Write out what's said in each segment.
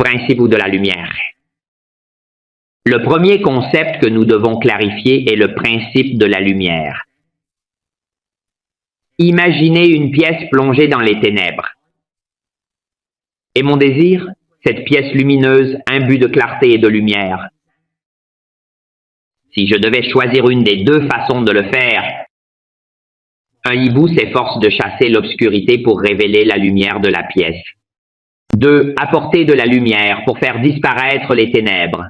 Principe de la lumière. Le premier concept que nous devons clarifier est le principe de la lumière. Imaginez une pièce plongée dans les ténèbres. Et mon désir, cette pièce lumineuse imbue de clarté et de lumière. Si je devais choisir une des deux façons de le faire, un hibou s'efforce de chasser l'obscurité pour révéler la lumière de la pièce. 2. Apporter de la lumière pour faire disparaître les ténèbres.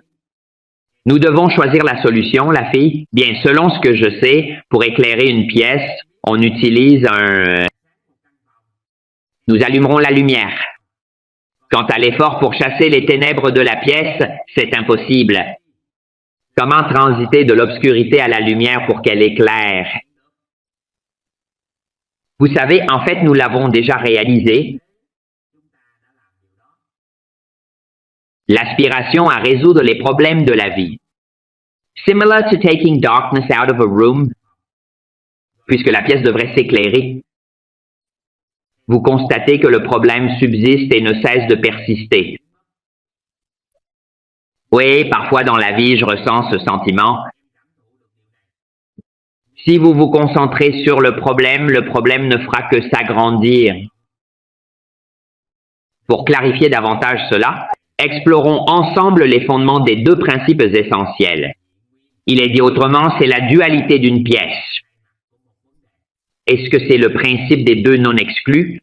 Nous devons choisir la solution, la fille. Bien, selon ce que je sais, pour éclairer une pièce, on utilise un... Nous allumerons la lumière. Quant à l'effort pour chasser les ténèbres de la pièce, c'est impossible. Comment transiter de l'obscurité à la lumière pour qu'elle éclaire? Vous savez, en fait, nous l'avons déjà réalisé. L'aspiration à résoudre les problèmes de la vie. Similar to taking darkness out of a room, puisque la pièce devrait s'éclairer. Vous constatez que le problème subsiste et ne cesse de persister. Oui, parfois dans la vie, je ressens ce sentiment. Si vous vous concentrez sur le problème ne fera que s'agrandir. Pour clarifier davantage cela, explorons ensemble les fondements des deux principes essentiels. Il est dit autrement, c'est la dualité d'une pièce. Est-ce que c'est le principe des deux non exclus?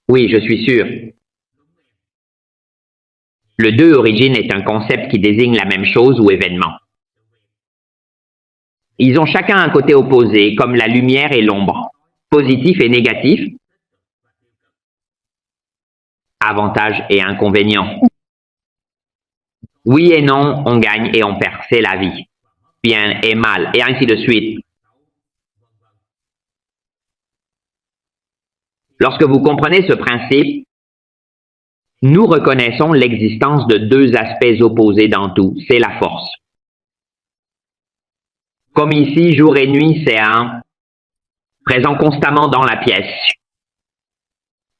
Oui, je suis sûr. Le deux origine est un concept qui désigne la même chose ou événement. Ils ont chacun un côté opposé, comme la lumière et l'ombre, positif et négatif, avantages et inconvénients. Oui et non, on gagne et on perd, c'est la vie. Bien et mal, et ainsi de suite. Lorsque vous comprenez ce principe, nous reconnaissons l'existence de deux aspects opposés dans tout, c'est la force. Comme ici, jour et nuit, c'est un présent constamment dans la pièce.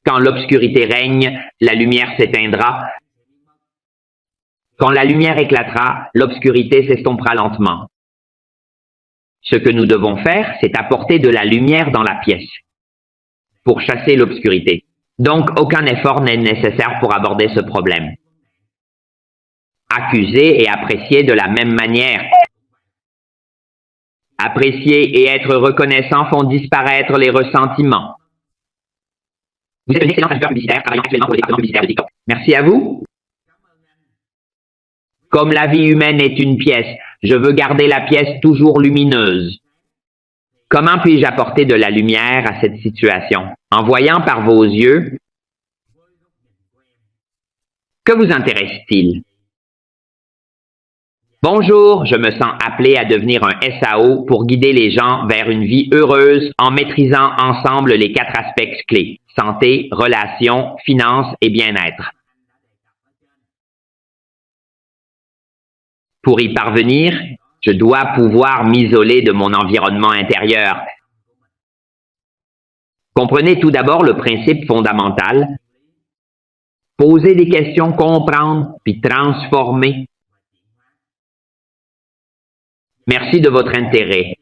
Quand l'obscurité règne, la lumière s'éteindra. Quand la lumière éclatera, l'obscurité s'estompera lentement. Ce que nous devons faire, c'est apporter de la lumière dans la pièce pour chasser l'obscurité. Donc, aucun effort n'est nécessaire pour aborder ce problème. Accuser et apprécier de la même manière. Apprécier et être reconnaissant font disparaître les ressentiments. Vous êtes un excellent acteur publicitaire travaillant actuellement pour les départements publicitaires de TikTok. Merci à vous. Comme la vie humaine est une pièce, je veux garder la pièce toujours lumineuse. Comment puis-je apporter de la lumière à cette situation? En voyant par vos yeux, que vous intéresse-t-il? Bonjour, je me sens appelé à devenir un SAO pour guider les gens vers une vie heureuse en maîtrisant ensemble les 4 aspects clés: santé, relations, finances et bien-être. Pour y parvenir, je dois pouvoir m'isoler de mon environnement intérieur. Comprenez tout d'abord le principe fondamental. Poser des questions, comprendre, puis transformer. Merci de votre intérêt.